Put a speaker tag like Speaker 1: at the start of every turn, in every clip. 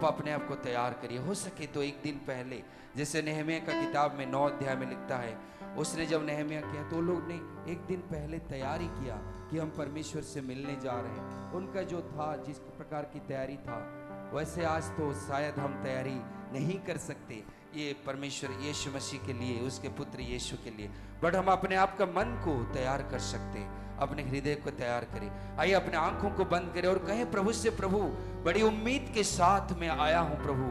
Speaker 1: आप अपने आप को तैयार करिए। हो सके तो एक दिन पहले, जैसे नहम्याह का किताब में 9 अध्याय में लिखता है, उसने जब नहम्याह किया तो लोग ने एक दिन पहले तैयारी किया कि हम परमेश्वर से मिलने जा रहे हैं। उनका जो था, जिस प्रकार की तैयारी था, वैसे आज तो शायद हम तैयारी नहीं कर सकते ये परमेश्वर यीशु मसीह के लिए, उसके पुत्र यीशु के लिए, बट हम अपने आप का मन को तैयार कर सकते हैं, अपने हृदय को तैयार करें। आइए अपने आंखों को बंद करें और कहें प्रभु से, प्रभु बड़ी उम्मीद के साथ मैं आया हूं प्रभु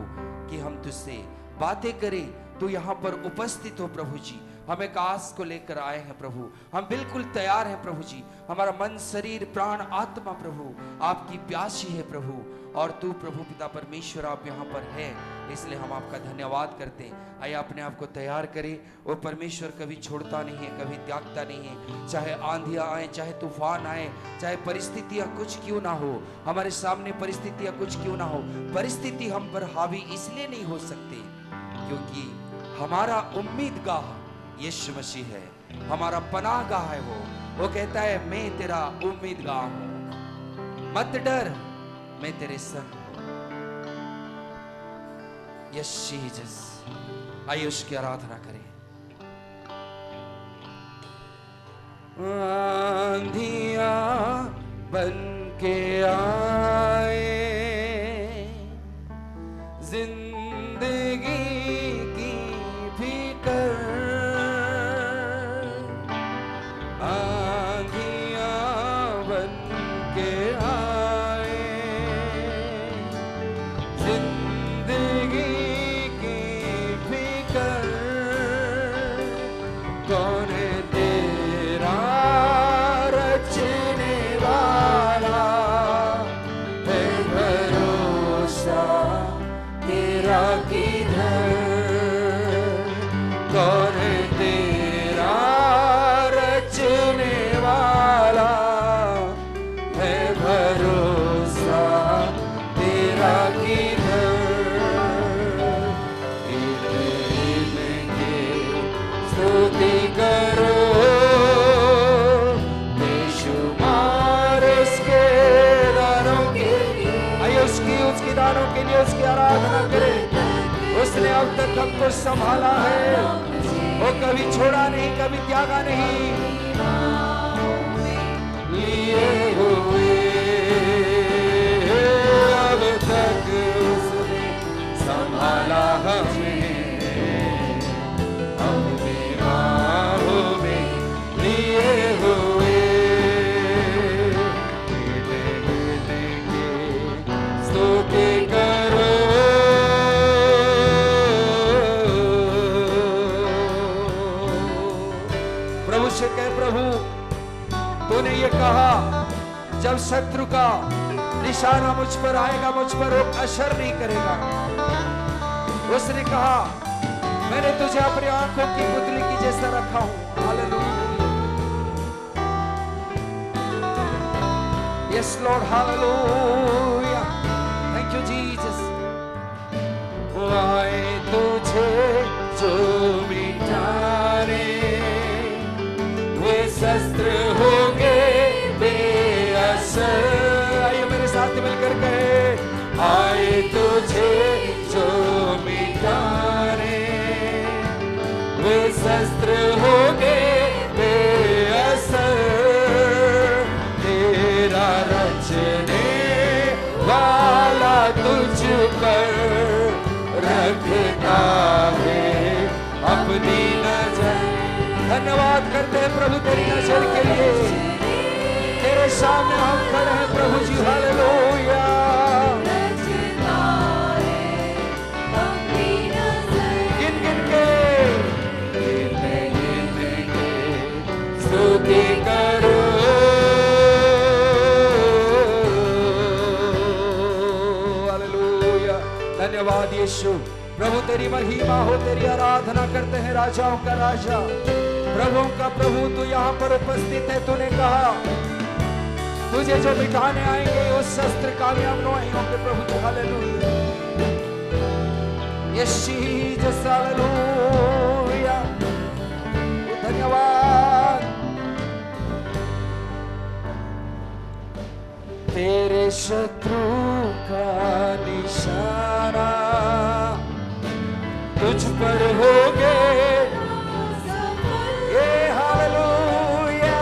Speaker 1: कि हम तुझसे बातें करें। तू यहाँ पर उपस्थित हो प्रभु जी, हम एक आस को लेकर आए हैं प्रभु, हम बिल्कुल तैयार हैं प्रभु जी। हमारा मन, शरीर, प्राण, आत्मा प्रभु आपकी प्यासी है प्रभु, और तू प्रभु पिता परमेश्वर आप यहाँ पर है, इसलिए हम आपका धन्यवाद करते हैं। आइए अपने आप को तैयार करें। वो परमेश्वर कभी छोड़ता नहीं है, कभी त्यागता नहीं है। चाहे आंधियाँ आए, चाहे तूफान आए, चाहे परिस्थितियाँ कुछ क्यों ना हो, हमारे सामने परिस्थितियाँ कुछ क्यों ना हो, परिस्थिति हम पर हावी इसलिए नहीं हो सकती क्योंकि हमारा उम्मीदगाह यीशु मसीह है, हमारा पनाहगाह है। वो कहता है मैं तेरा उम्मीदगाह हूं, मत डर, मैं तेरे संग हूं। यस जीसस, आइए उसकी आराधना करें। आंधियां बन के आए, जिंदगी की फिकर, आंधियां बन के आए, जिंदगी की फिकर, कौन है तेरा रचने वाला, है भरोसा तेरा किधर, कौन है तेरा रचने वाला, है भरोसा तेरा किधर। इनके स्तुति करो, बेशुमार उसके दानों के लिए, आइए उसकी दानों के लिए उसकी आराधना करें। उसने अब तक हमको संभाला है, वो कभी छोड़ा नहीं, कभी त्यागा नहीं। लिए हुए अब तक उसने संभाला हमें, अपनी बाहों में लिए हुए, स्तुति करो। प्रभु से कहे, प्रभु तूने ये कहा जब शत्रु का निशाना मुझ पर आएगा, मुझ पर वो असर नहीं करेगा। उसने कहा मैंने तुझे अपनी आंखों की पुतली की जैसा रखा हूं। Hallelujah, yes Lord, hallelujah, thank you Jesus. आए तुझे जो मिटाने, वे शस्त्र होंगे बेअसर। आइए मेरे साथ मिलकर कहे, आए तुझे जो मिटाने, वे शस्त्र होंगे बेअसर, तेरा रचने वाला तुझ पर रखता है अपनी नजर। धन्यवाद करते हैं प्रभु तेरी नजर के लिए, तेरे सामने हम खड़े हैं प्रभु जी। हालेलुया, गिन गिन के स्तुति करो। हालेलुया, धन्यवाद यीशु। प्रभु तेरी महिमा हो, तेरी आराधना करते हैं। राजाओं का राजा, प्रभुओं का प्रभु तू यहाँ पर उपस्थित है। तूने कहा तुझे जो मिटाने आएंगे वो शस्त्र कामयाब नहीं होंगे प्रभु जी। हालेलुया, यस जीसस, हालेलुया, धन्यवाद। तेरे शत्रु का निशान पर होगे ये हालेलुया।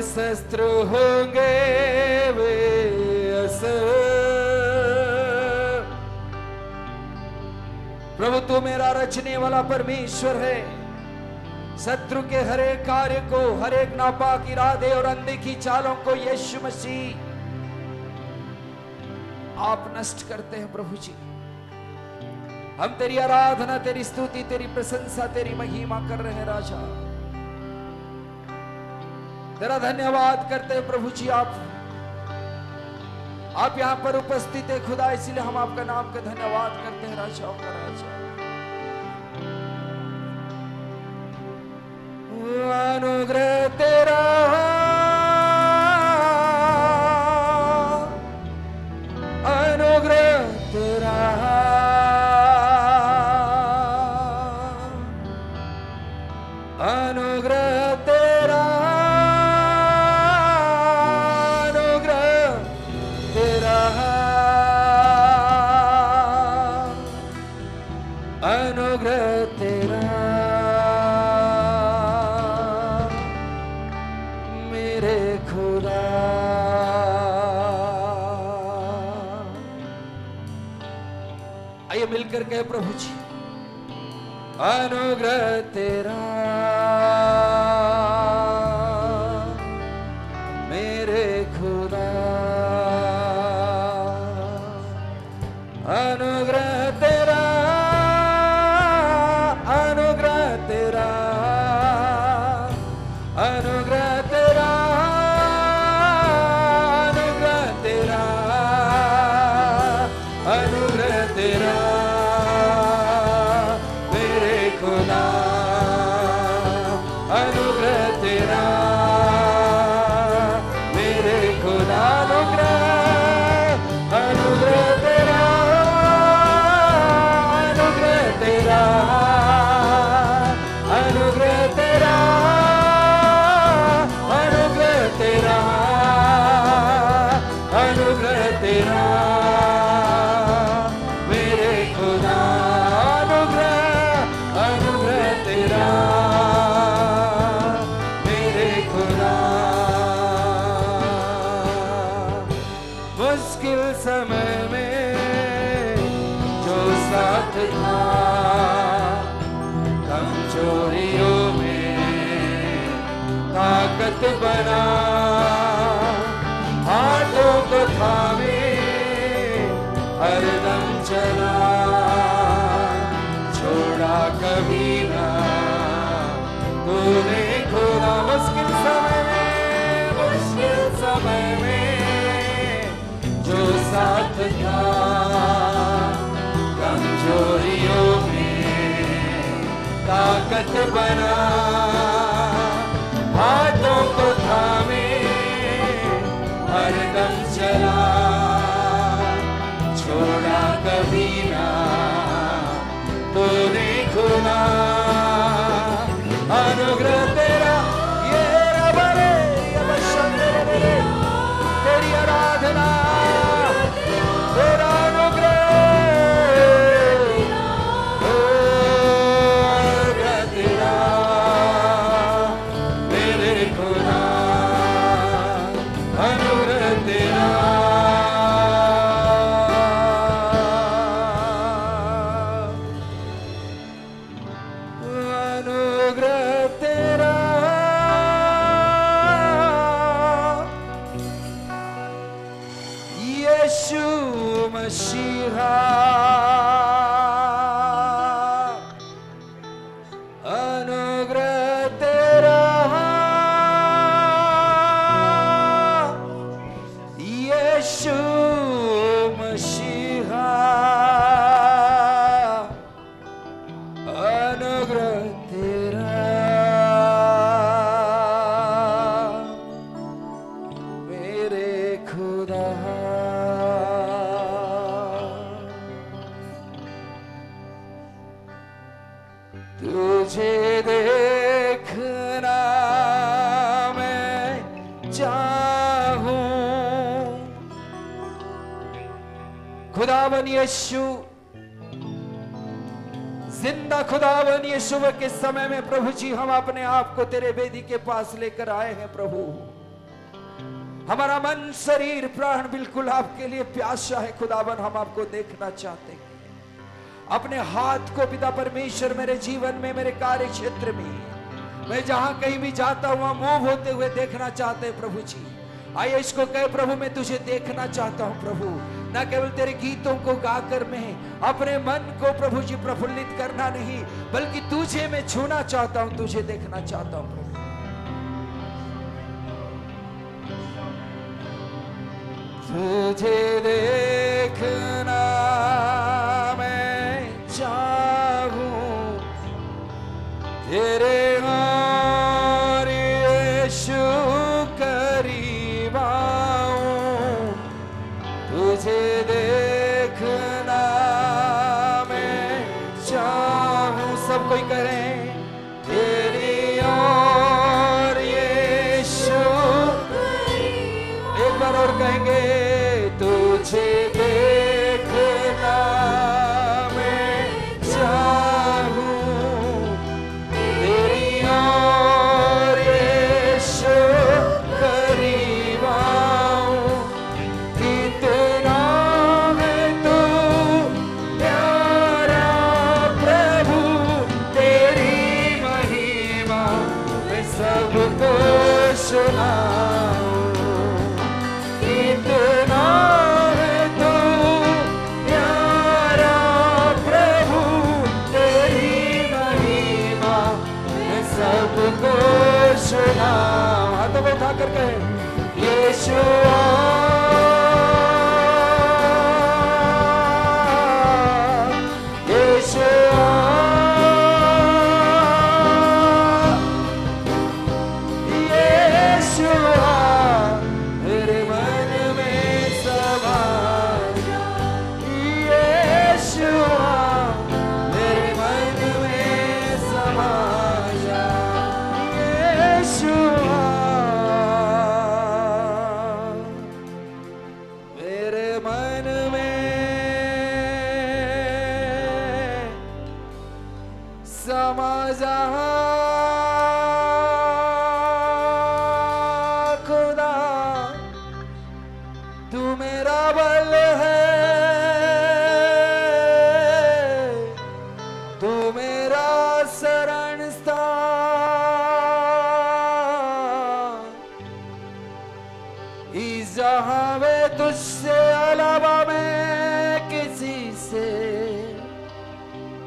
Speaker 1: शस्त्र होंगे वे असर। प्रभु तू मेरा रचने वाला परमेश्वर है। शत्रु के हर एक कार्य को, हर एक नापाक इरादे और अनदेखी चालों को यीशु मसीह आप नष्ट करते हैं। प्रभु जी हम तेरी आराधना, तेरी स्तुति, तेरी प्रशंसा, तेरी महिमा कर रहे हैं राजा। तेरा धन्यवाद करते हैं प्रभु जी। आप यहाँ पर उपस्थित है खुदा, इसीलिए हम आपका नाम का धन्यवाद करते हैं राजाओं का राजा। अनुग्रह तेरा, अनुग्रह तेरा, अनुग्रह तेरा, अनुग्रह तेरा मेरे खुदा। आइए मिलकर कहे प्रभु जी, अनुग्रह तेरा मेरे खुदा, अनुग्रह तेरा, अनुग्रह तेरा, अनुग्रह तेरा, अनुग्रह तेरा, अनुग्रह तेरा मेरे खुदा, अनुग्रह तेरा मेरे खुदा, अनुग्रह, अनुग्रह तेरा, अनुग्रह तेरा, अनुग्रह तेरा, अनुग्रह तेरा, अनुग्रह तेरा मेरे खुदा, अनुग्रह, अनुग्रह तेरा मेरे खुदा। मुश्किल समय में जो साथ था, कमजोरियों में ताकत बना, हाथों को थामे हरदम चला, छोड़ा कभी ना तूने खुदा। मुश्किल समय में, मुश्किल समय में जो साथ था, कमजोरियों में ताकत बना, हाथों को थामे हरदम चला, छोड़ा कभी ना तूने खुदा। अनुग्रह तेरा, ये रबरे ये तेरी आराधना, तेरा अनुग्रह, अनुग्रह तेरा मसीहा अनुग्रह तेरा यीशु मसीहा अनुग्रह तेरा मेरे खुदा तुझे देखना मैं चाहूं। खुदावन यीशु, जिंदा खुदावन यीशु के समय में प्रभु जी हम अपने आप को तेरे वेदी के पास लेकर आए हैं। प्रभु हमारा मन शरीर प्राण बिल्कुल आपके लिए प्यासा है। खुदावन हम आपको देखना चाहते हैं। अपने हाथ को पिता परमेश्वर मेरे जीवन में, मेरे कार्य क्षेत्र में, मैं जहां कहीं भी जाता हुआ मूव होते हुए देखना चाहते हैं। प्रभु जी आइए इसको कहे, प्रभु मैं तुझे देखना चाहता हूं। प्रभु ना केवल तेरे गीतों को गाकर मैं अपने मन को प्रभु जी प्रफुल्लित करना नहीं, बल्कि तुझे मैं छूना चाहता हूं, तुझे देखना चाहता हूं। प्रभु तुझे देखना मैं चाहूं, तेरे और यीशु करीब आऊं। तुझे देखना मैं चाहूं, सब कोई करें, तेरी और यीशु। एक बार और कहेंगे, तुझे देखना मैं चाहूं, तेरी और यीशु करीब आऊं। कितना है तू प्यारा प्रभु, तेरी महिमा मैं सबको सुनाऊं। कितना है तू प्यारा प्रभु, तेरी महिमा मैं सबको सुनाऊं। हाथों में उठाकर कहें, यीशु तुझसे अलावा मैं किसी से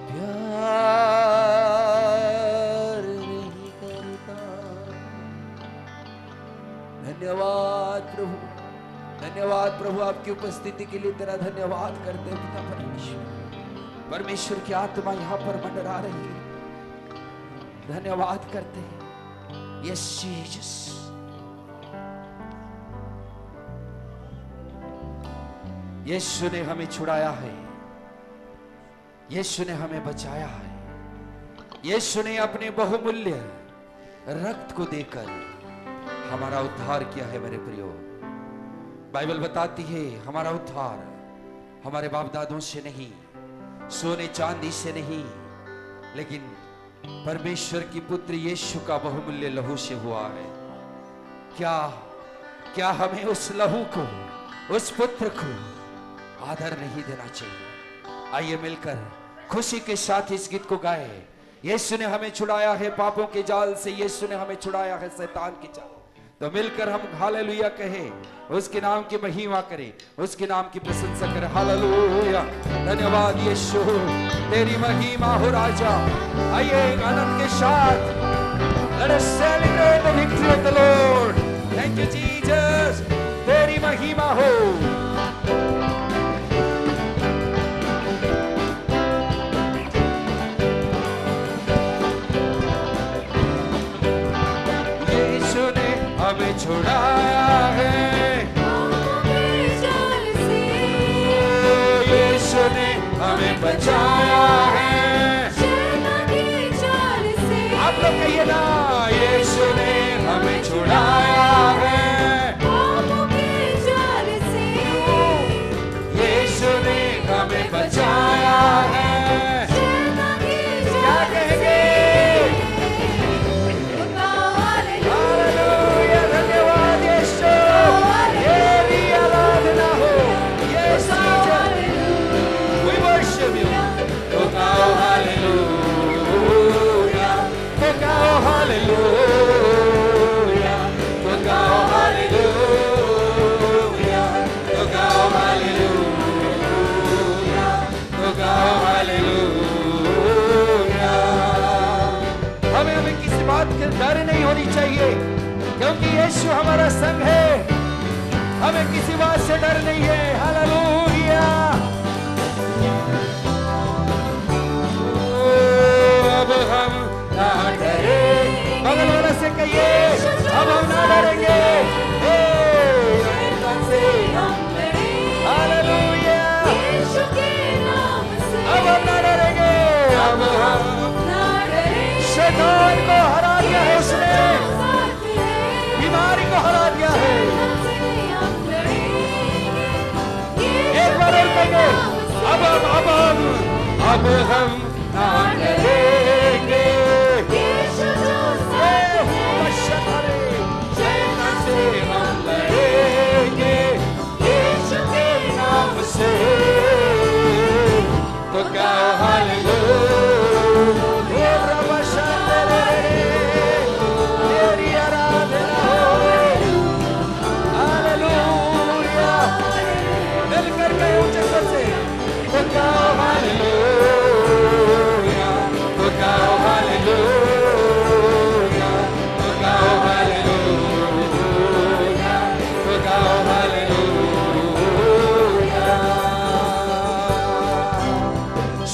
Speaker 1: प्यार नहीं करता। धन्यवाद प्रभु, धन्यवाद प्रभु, आपकी उपस्थिति के लिए तेरा धन्यवाद करते हैं पिता परमेश्वर। परमेश्वर की आत्मा यहाँ पर मंडरा रही है, धन्यवाद करते हैं। यस जीसस, यीशु ने हमें छुड़ाया है, यीशु ने हमें बचाया है, यीशु ने अपने बहुमूल्य रक्त को देकर हमारा उद्धार किया है। मेरे प्रियो, बाइबल बताती है हमारा उद्धार हमारे बाप दादों से नहीं, सोने चांदी से नहीं, लेकिन परमेश्वर की पुत्र यीशु का बहुमूल्य लहू से हुआ है। क्या हमें उस लहू को, उस पुत्र को आदर नहीं देना चाहिए? आइए मिलकर खुशी के साथ इस गीत को गाए। यीशु ने हमें छुड़ाया है पापों के जाल से, यीशु ने हमें छुड़ाया है शैतान के जाल। तो मिलकर हम हालेलुया कहें, उसके नाम की महिमा करें, उसके नाम की प्रशंसा करें। हालेलुया, धन्यवाद यीशु, तेरी महिमा हो राजा। आइए आनंद के साथ let us celebrate the victory of the Lord. Thank you Jesus, तेरी महिमा हो। यीशु ने हमें छुड़ाया है, यीशु ने हमें बचाया है। आप लोग कहिए ना, यीशु ने हमें छुड़ाया है, यीशु ने हमें बचाया है। क्या कहेंगे? हालेलुया, धन्यवाद यीशु, तेरी आराधना हो। Yes we worship you। तो गाओ हालेलुया, तो गाओ हालेलुया, तो गाओ हालेलुया, तो गाओ हालेलुया, तो गाओ हालेलुया। हमें किसी बात की डर नहीं होनी चाहिए, क्योंकि यीशु हमारा संग है। हमें किसी बात से डर नहीं है। हालेलुया। अब हम ना डरे, बगल वाला से कहिए, अब हम ना डरेंगे। हालेलुया, अब हम ना डरेंगे। अब हम शैतान को हरा दिया है, उसने बीमारी को हरा दिया है। एक बार और कहेंगे, अब हम ना डरेंगे। शैतान से हम लड़ेंगे यीशु के नाम से। तो गाओ हालेलुया, तेरी आराधना हो। हालेलुया, मिलकर कहे ऊंचे स्वर से, तो गाओ हालेलुया, तो गाओ हालेलुया, तो गाओ हालेलुया, तो गाओ hallelujah.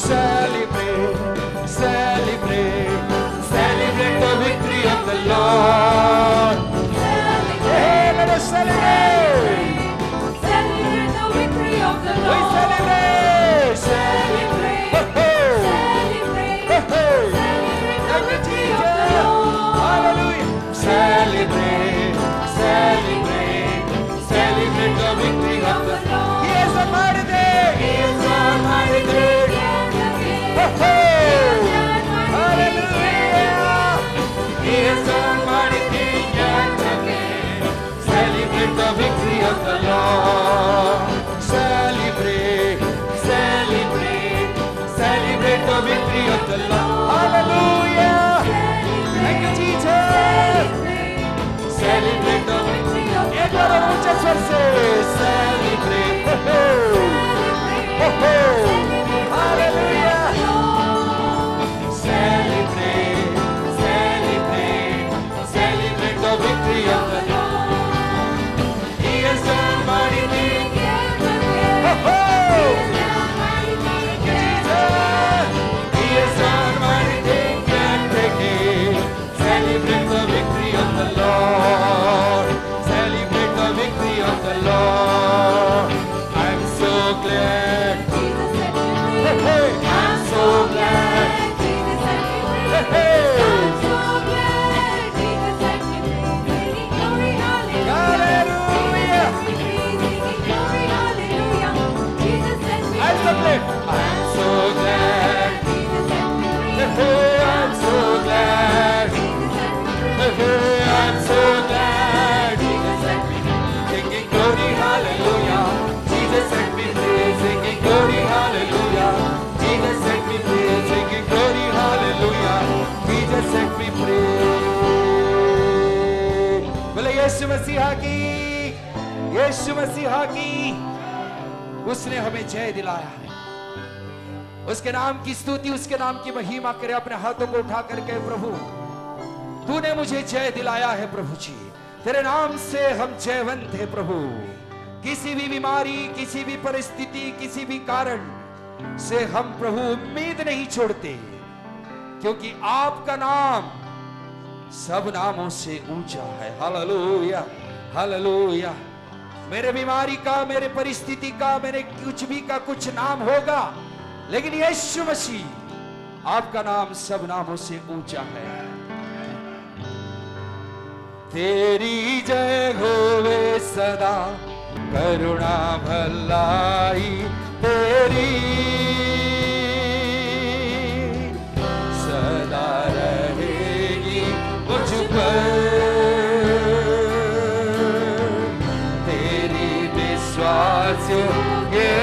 Speaker 1: Celebrate, celebrate, celebrate the victory of the Lord. Hey, let us celebrate.
Speaker 2: Celebrate the victory of the Lord.
Speaker 1: We celebrate,
Speaker 2: Celebrate,
Speaker 1: celebrate,
Speaker 2: celebrate,
Speaker 1: thank you
Speaker 2: celebrate the victory of the
Speaker 1: Jesus,
Speaker 2: Lord.
Speaker 1: hallelujah. Celebrate, celebrate, celebrate the victory of the Lord. He has done mighty things. He has done mighty things. Hallelujah, He has done mighty things yet again. Celebrate the victory of the Lord. Celebrate, celebrate, celebrate the victory of the Lord. Hallelujah, thank you Jesus. Celebrate the victory of the Lord. एक बार और ऊंचे स्वर से celebrate. Hallelujah. Celebrate, celebrate, celebrate the victory of the Lord. He has done mighty things. Jesus, He has done mighty things yet again. Celebrate the victory of the Lord. Celebrate the victory of the Lord. मसीहा की, यीशु मसीहा की। उसने हमें जय दिलाया है। उसके नाम की स्तुति, उसके नाम की महिमा करे। अपने हाथों को उठा करके, प्रभु तूने मुझे जय दिलाया है प्रभु जी। तेरे नाम से हम जयवंत है प्रभु। किसी भी बीमारी, किसी भी परिस्थिति, किसी भी कारण से हम प्रभु उम्मीद नहीं छोड़ते, क्योंकि आपका नाम सब नामों से ऊंचा है। Hallelujah, hallelujah. मेरे बीमारी का, मेरे परिस्थिति का, मेरे कुछ भी का कुछ नाम होगा, लेकिन यीशु मसीह आपका नाम सब नामों से ऊंचा है। तेरी जय होवे सदा, करुणा भलाई तेरी सदा रहेगी मुझ पर। तेरी विश्वास ये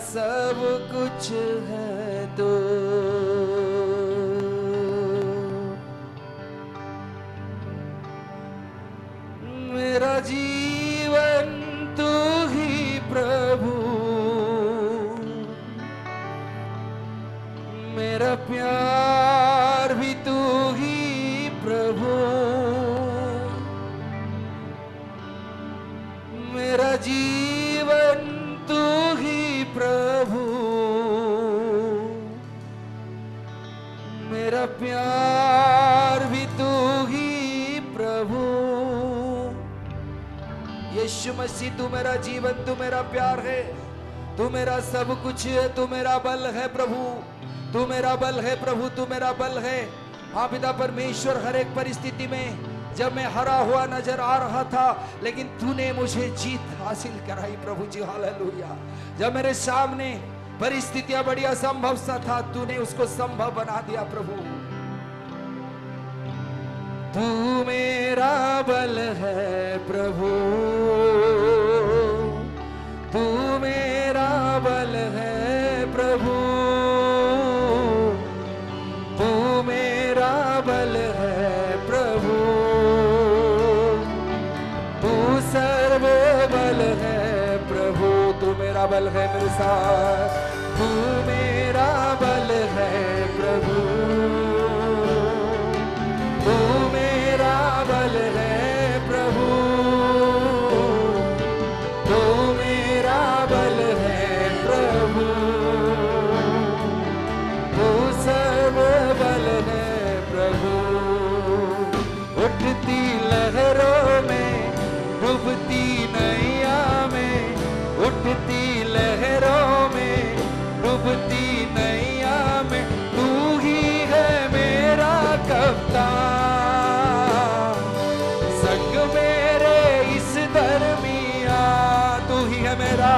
Speaker 1: सब कुछ है तो मेरा जीवन तू ही प्रभु, मेरा प्यार भी तू ही प्रभु, मेरा जीवन तू ही प्रभु, मेरा प्यार भी तू ही प्रभु। यीशु मसीह तू मेरा जीवन, तू मेरा प्यार है, तू मेरा सब कुछ है, तू मेरा बल है प्रभु, तू मेरा बल है प्रभु, तू मेरा बल है। हाँ पिता परमेश्वर, हर एक परिस्थिति में जब मैं हरा हुआ नजर आ रहा था, लेकिन तूने मुझे जीत हासिल कराई प्रभु जी, हालेलुया। जब मेरे सामने परिस्थितियां बड़ी असंभव सा था, तूने उसको संभव बना दिया प्रभु। तू मेरा बल है प्रभु, तू मेरा बल है प्रभु, तू मेरा बल है प्रभु,
Speaker 3: बल है मेरे साथ, तू मेरा बल है प्रभु, तू मेरा बल है प्रभु, तू मेरा बल है प्रभु, तू सर्व बल है प्रभु। उठती लहरों में, डूबती नैया में, उठती लहरों में, डूबती नैया में, तू ही है मेरा कप्तान, संग मेरे इस दरमिया, तू ही है मेरा,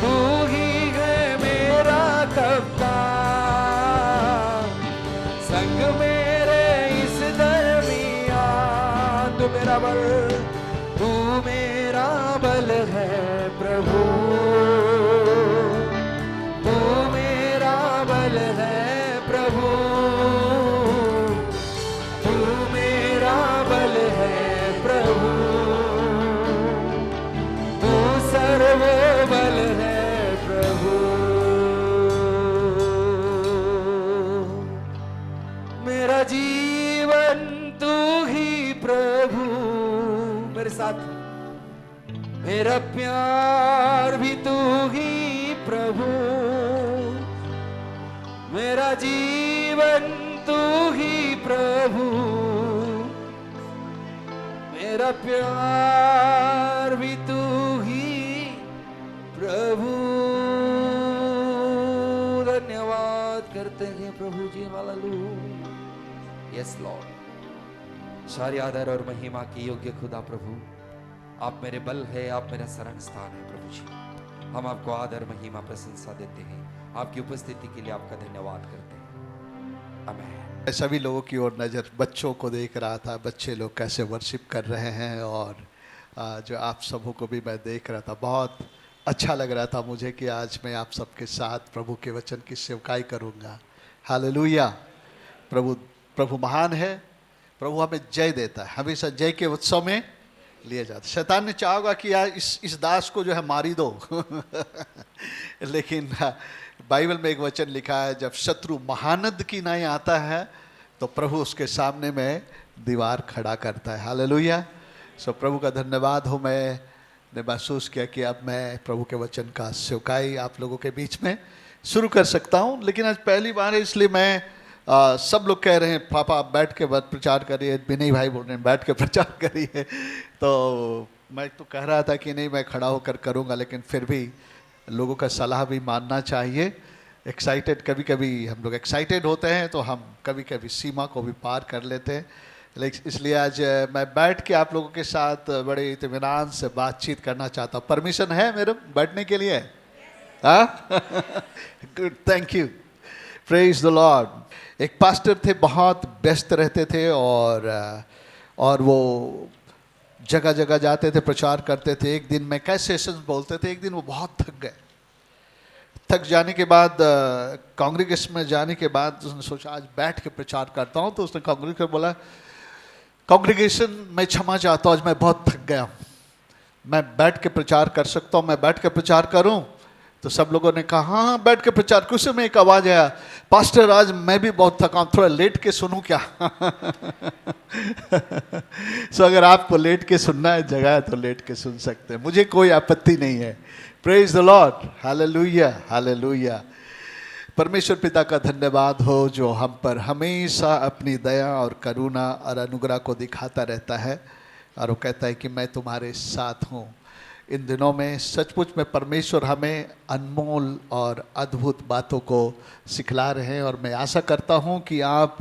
Speaker 3: तू ही है मेरा कप्तान, संग मेरे इस दरमिया, तू मेरा बल, तू मेरा बल है प्रभु, तू मेरा बल है प्रभु, तू मेरा बल है प्रभु, तू सर्व बल है प्रभु। मेरा जीवन तू ही प्रभु, मेरे साथ, मेरा प्यार भी तू ही प्रभु, मेरा जीवन तू ही प्रभु, मेरा प्यार भी तू ही प्रभु। धन्यवाद करते हैं प्रभु जी, हालेलुया। यस लॉर्ड, सारी आदर और महिमा की योग्य खुदा प्रभु, आप मेरे बल है, आप मेरा शरण स्थान है प्रभु जी। हम आपको आदर महिमा प्रशंसा देते हैं, आपकी उपस्थिति के लिए आपका धन्यवाद करते हैं। आमीन।
Speaker 4: सभी लोगों की ओर नज़र बच्चों को देख रहा था, बच्चे लोग कैसे वर्शिप कर रहे हैं, और जो आप सबों को भी मैं देख रहा था, बहुत अच्छा लग रहा था मुझे कि आज मैं आप सबके साथ प्रभु के वचन की सेवकाई करूँगा। हालेलुया। प्रभु महान है, प्रभु हमें जय देता है, हमेशा जय के उत्सव में लिए जाते। शैतान ने चाहोगा कि यार इस दास को जो है मारी दो लेकिन बाइबल में एक वचन लिखा है, जब शत्रु महानद की नाई आता है तो प्रभु उसके सामने में दीवार खड़ा करता है। हालेलुया। सो प्रभु का धन्यवाद हो, मैंने महसूस किया कि अब मैं प्रभु के वचन का सेवकाई आप लोगों के बीच में शुरू कर सकता हूँ। लेकिन आज पहली बार है, इसलिए मैं सब लोग कह रहे हैं पापा आप बैठ के प्रचार करिए, विनय भाई बोल रहे हैं बैठ के प्रचार करिए, तो मैं तो कह रहा था कि नहीं मैं खड़ा होकर करूँगा, लेकिन फिर भी लोगों का सलाह भी मानना चाहिए। एक्साइटेड, कभी कभी हम लोग एक्साइटेड होते हैं तो हम कभी कभी सीमा को भी पार कर लेते हैं, लेकिन इसलिए आज मैं बैठ के आप लोगों के साथ बड़े इत्मीनान से बातचीत करना चाहता हूँ। परमिशन है मेरे बैठने के लिए? हाँ good, thank you, praise the Lord. एक पास्टर थे, बहुत व्यस्त रहते थे और वो जगह जगह जाते थे, प्रचार करते थे। एक दिन में कैसे सेशंस बोलते थे, एक दिन वो बहुत थक गए। थक जाने के बाद कांग्रेगेशन में जाने के बाद उसने सोचा आज बैठ के प्रचार करता हूँ। तो उसने कांग्रेगेशन बोला, कांग्रेगेशन मैं क्षमा चाहता हूँ, आज मैं बहुत थक गया, मैं बैठ के प्रचार कर सकता हूँ, मैं बैठ के प्रचार करूँ? तो सब लोगों ने कहा हाँ बैठ के प्रचार। कुछ में एक आवाज़ आया, पास्टर आज मैं भी बहुत थका हूँ, थोड़ा लेट के सुनूं क्या? सो अगर आपको लेट के सुनना है, जगह है तो लेट के सुन सकते हैं, मुझे कोई आपत्ति नहीं है। Praise the Lord, hallelujah hallelujah. परमेश्वर पिता का धन्यवाद हो जो हम पर हमेशा अपनी दया और करुणा और अनुग्रह को दिखाता रहता है, और वो कहता है कि मैं तुम्हारे साथ हूँ। इन दिनों में सचमुच में परमेश्वर हमें अनमोल और अद्भुत बातों को सिखला रहे हैं, और मैं आशा करता हूँ कि आप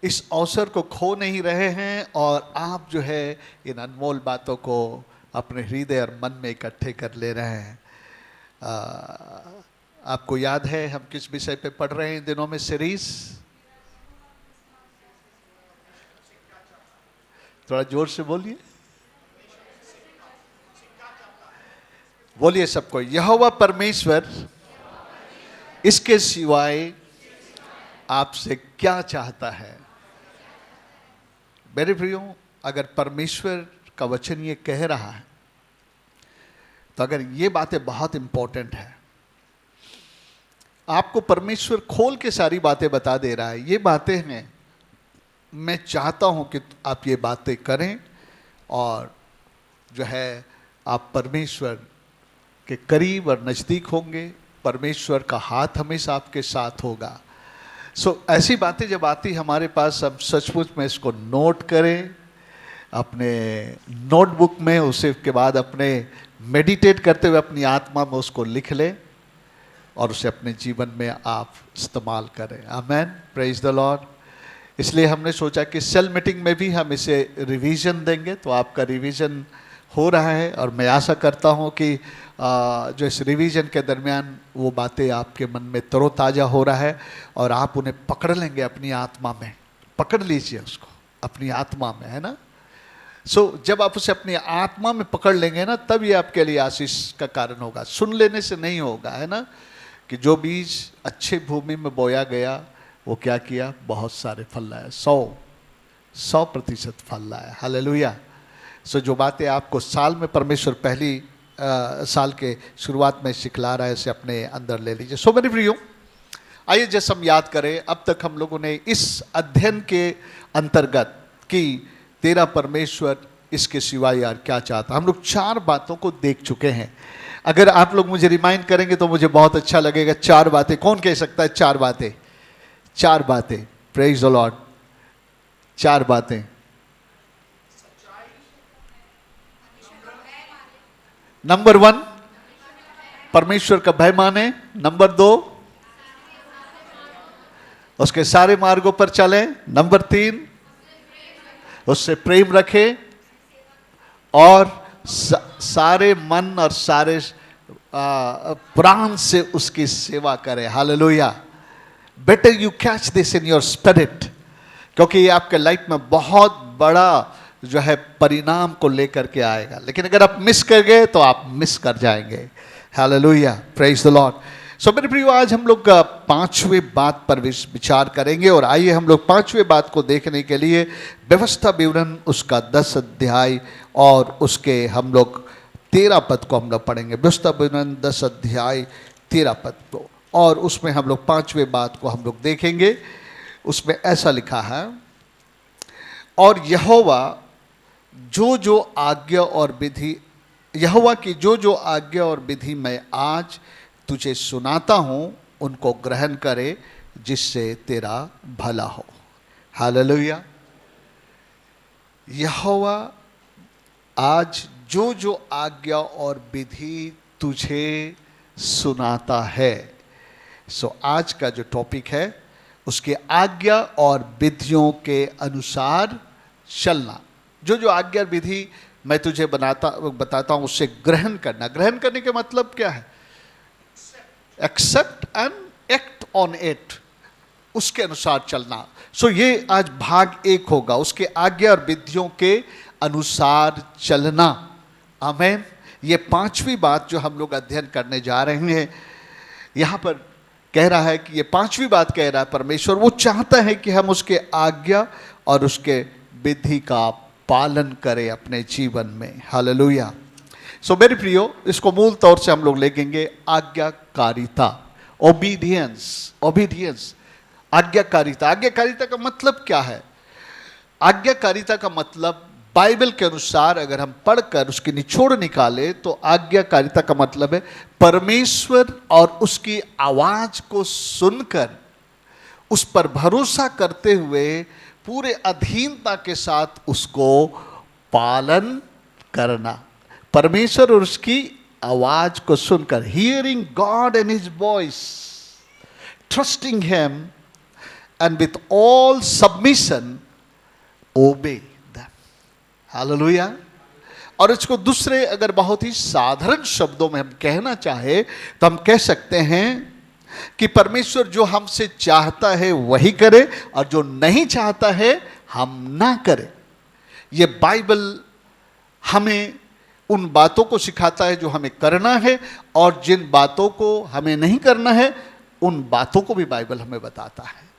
Speaker 4: इस अवसर को खो नहीं रहे हैं और आप जो है इन अनमोल बातों को अपने हृदय और मन में इकट्ठे कर ले रहे हैं। आपको याद है हम किस विषय पे पढ़ रहे हैं इन दिनों में सीरीज? थोड़ा जोर से बोलिए, बोलिए सबको, यहोवा परमेश्वर इसके सिवाय आपसे क्या चाहता है। मेरे प्रियो, अगर परमेश्वर का वचन ये कह रहा है तो तो अगर ये बातें बहुत इंपॉर्टेंट है, आपको परमेश्वर खोल के सारी बातें बता दे रहा है, ये बातें हैं, मैं चाहता हूं कि आप ये बातें करें और जो है आप परमेश्वर के करीब और नज़दीक होंगे, परमेश्वर का हाथ हमेशा आपके साथ होगा। ऐसी बातें जब आती हमारे पास, हम सचमुच में इसको नोट करें अपने नोटबुक में, उसे के बाद अपने मेडिटेट करते हुए अपनी आत्मा में उसको लिख लें और उसे अपने जीवन में आप इस्तेमाल करें। आमेन, प्रेज द लॉर्ड। इसलिए हमने सोचा कि सेल मीटिंग में भी हम इसे रिवीजन देंगे, तो आपका रिवीजन हो रहा है और मैं आशा करता हूं कि जो इस रिवीजन के दरमियान वो बातें आपके मन में तरोताज़ा हो रहा है और आप उन्हें पकड़ लेंगे अपनी आत्मा में। पकड़ लीजिए उसको अपनी आत्मा में, है ना। जब आप उसे अपनी आत्मा में पकड़ लेंगे ना, तब ये आपके लिए आशीष का कारण होगा। सुन लेने से नहीं होगा, है ना, कि जो बीज अच्छे भूमि में बोया गया वो क्या किया, बहुत सारे फल लाया, 100% फल लाया। हालेलुया। जो बातें आपको साल में परमेश्वर पहली साल के शुरुआत में सिखला रहा है, इसे अपने अंदर ले लीजिए। मेरे प्रियो, आइए जैसे हम याद करें, अब तक हम लोगों ने इस अध्ययन के अंतर्गत कि तेरा परमेश्वर इसके सिवा यार क्या चाहता, हम लोग 4 बातों को देख चुके हैं। अगर आप लोग मुझे रिमाइंड करेंगे तो मुझे बहुत अच्छा लगेगा। 4 बातें, कौन कह सकता है 4 बातें? 4 बातें, प्रेज द लॉर्ड। 4 बातें। नंबर 1, परमेश्वर का भय माने। नंबर 2, उसके सारे मार्गों पर चले। नंबर 3, उससे प्रेम रखे और सारे मन और सारे प्राण से उसकी सेवा करे। Hallelujah. Better you catch this in your spirit, क्योंकि ये आपके लाइफ में बहुत बड़ा जो है परिणाम को लेकर के आएगा। लेकिन अगर आप मिस कर गए तो आप मिस कर जाएंगे। Hallelujah, praise the Lord. मेरे प्रियो, आज हम लोग 5वें बात पर विचार करेंगे और आइए हम लोग 5वें बात को देखने के लिए व्यवस्था विवरण उसका 10 अध्याय और उसके हम लोग 13 पद को हम लोग पढ़ेंगे। व्यवस्था विवरण 10 अध्याय 13 पद को, और उसमें हम लोग 5वें बात को हम लोग देखेंगे। उसमें ऐसा लिखा है, और यहोवा जो आज्ञा और विधि, यहोवा की जो आज्ञा और विधि मैं आज तुझे सुनाता हूं उनको ग्रहण करे, जिससे तेरा भला हो। हालेलुया। यहोवा आज जो आज्ञा और विधि तुझे सुनाता है। आज का जो टॉपिक है, उसके आज्ञा और विधियों के अनुसार चलना। जो आज्ञा विधि मैं तुझे बताता हूं उससे ग्रहण करना। ग्रहण करने के मतलब क्या है? Accept and act on it, उसके अनुसार चलना। ये आज भाग 1 होगा, उसके आज्ञा और विधियों के अनुसार चलना। आमीन। ये 5वीं बात जो हम लोग अध्ययन करने जा रहे हैं, यहां पर कह रहा है कि ये 5वीं बात कह रहा है परमेश्वर, वो चाहता है कि हम उसके आज्ञा और उसके विधि का पालन करें अपने जीवन में। हालेलुया। मेरे प्रियो, इसको मूल तौर से हम लोग लेंगे आज्ञाकारिता, ओबीडियंस, आज्ञाकारिता। आज्ञाकारिता का मतलब क्या है? आज्ञाकारिता का मतलब बाइबल के अनुसार अगर हम पढ़कर उसकी निचोड़ निकाले तो आज्ञाकारिता का मतलब है परमेश्वर और उसकी आवाज को सुनकर उस पर भरोसा करते हुए पूरे अधीनता के साथ उसको पालन करना। परमेश्वर और उसकी आवाज को सुनकर, hearing God and his voice, trusting him and with all submission obey them. Hallelujah. और इसको दूसरे अगर बहुत ही साधारण शब्दों में हम कहना चाहे तो हम कह सकते हैं कि परमेश्वर जो हमसे चाहता है वही करे और जो नहीं चाहता है हम ना करें। ये बाइबल हमें उन बातों को सिखाता है जो हमें करना है, और जिन बातों को हमें नहीं करना है उन बातों को भी बाइबल हमें बताता है।